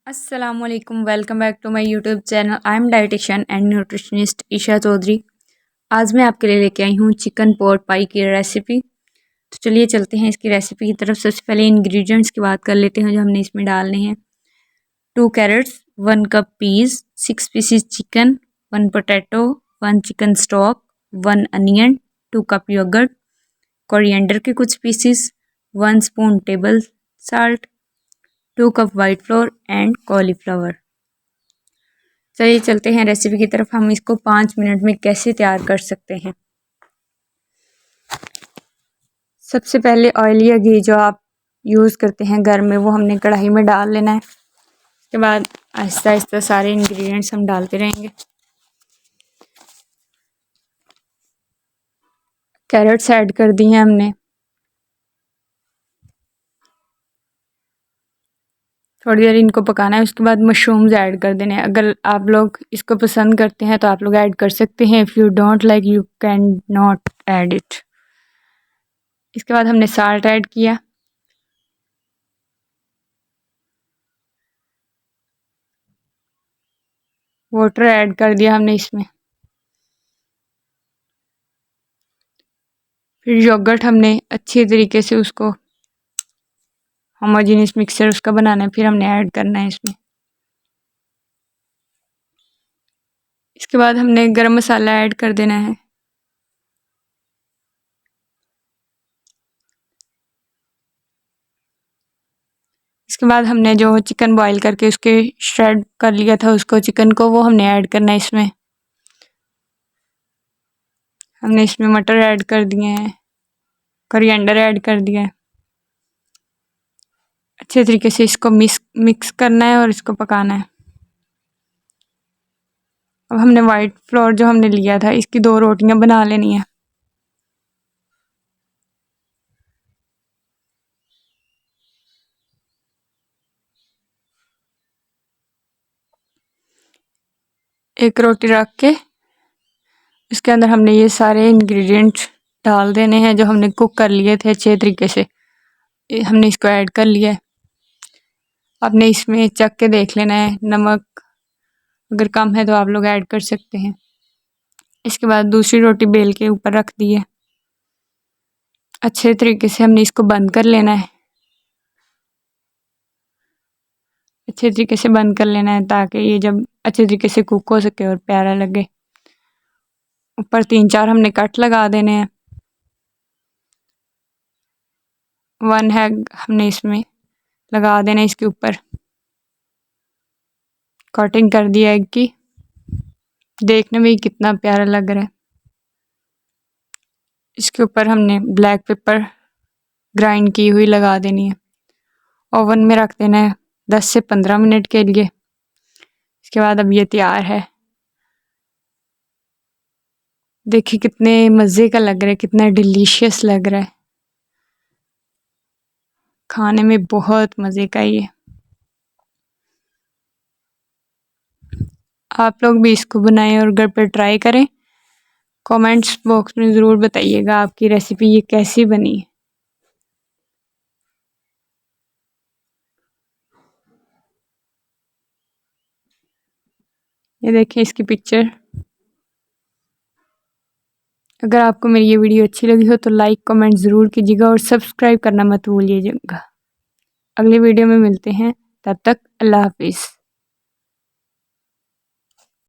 अस्सलामुअलैकुम, welcome back to my YouTube channel. I am dietitian and nutritionist Isha Chaudhary. आज मैं आपके लिए लेके आई हूँ चिकन पॉट पाई की रेसिपी। तो चलिए चलते हैं इसकी रेसिपी की तरफ। सबसे पहले इंग्रेडिएंट्स की बात कर लेते हैं जो हमने इसमें डालने हैं। 2 carrots, 1 cup peas, 6 pieces chicken, 1 potato, 1 chicken stock, 1 onion, 2 cup yoghurt, coriander के कुछ pieces, 1 spoon table salt, 2 cup white flour and cauliflower. चलिए चलते हैं रेसिपी की तरफ। हम इसको 5 मिनट में कैसे तैयार कर सकते हैं। सबसे पहले ऑयल या घी जो आप यूज़ करते हैं घर में वो हमने कढ़ाई में डाल लेना है। उसके बाद आहिस्ता आहिस्ता सारे इंग्रेडिएंट्स हम डालते रहेंगे। कैरेट्स ऐड कर दी हैं हमने। थोड़ी देर इनको पकाना है। उसके बाद मशरूम्स ऐड कर देने हैं। अगर आप लोग इसको पसंद करते हैं तो आप लोग ऐड कर सकते हैं। If you don't like you can not add it. इसके बाद हमने साल्ट ऐड किया। वाटर ऐड कर दिया हमने इसमें। फिर योगर्ट हमने अच्छी तरीके से उसको होमोजेनियस मिक्सचर उसका बनाना है। फिर हमने ऐड करना है इसमें। इसके बाद हमने गरम मसाला ऐड कर देना है। इसके बाद हमने जो चिकन बॉईल करके उसके श्रेड कर लिया था उसको चिकन को वो हमने ऐड करना है इसमें। हमने इसमें मटर ऐड कर दिए हैं, कोरिएंडर ऐड कर दिया है। अच्छे तरीके से इसको मिक्स करना है और इसको पकाना है। अब हमने वाइट फ्लोर जो हमने लिया था इसकी 2 रोटियां बना लेनी है। एक रोटी रख के इसके अंदर हमने ये सारे इंग्रेडिएंट्स डाल देने हैं जो हमने कुक कर लिए थे अच्छे तरीके से। हमने इसको ऐड कर लिया है। आपने इसमें चख के देख लेना है, नमक अगर कम है तो आप लोग ऐड कर सकते हैं। इसके बाद दूसरी रोटी बेल के ऊपर रख दी है। अच्छे तरीके से हमने इसको बंद कर लेना है। अच्छे तरीके से बंद कर लेना है ताकि ये जब अच्छे तरीके से कुक हो सके और प्यारा लगे। ऊपर 3-4 हमने कट लगा देने हैं। 1 एग हमने इसमें लगा देना है इसके ऊपर। कटिंग कर दी एग की। देखने में ही कितना प्यारा लग रहा है। इसके ऊपर हमने ब्लैक पेपर ग्राइंड की हुई लगा देनी है। ओवन में रख देना है 10 से 15 मिनट के लिए। इसके बाद अब ये तैयार है। देखिए कितने मज़े का लग रहा है, कितना डिलीशियस लग रहा है। खाने में बहुत मज़े का ये। आप लोग भी इसको बनाएं और घर पर ट्राई करें। कमेंट्स बॉक्स में ज़रूर बताइएगा आपकी रेसिपी ये कैसी बनी है। ये देखें इसकी पिक्चर। अगर आपको मेरी ये वीडियो अच्छी लगी हो तो लाइक कमेंट ज़रूर कीजिएगा और सब्सक्राइब करना मत भूलिएगा। अगली वीडियो में मिलते हैं, तब तक अल्लाह हाफिज़।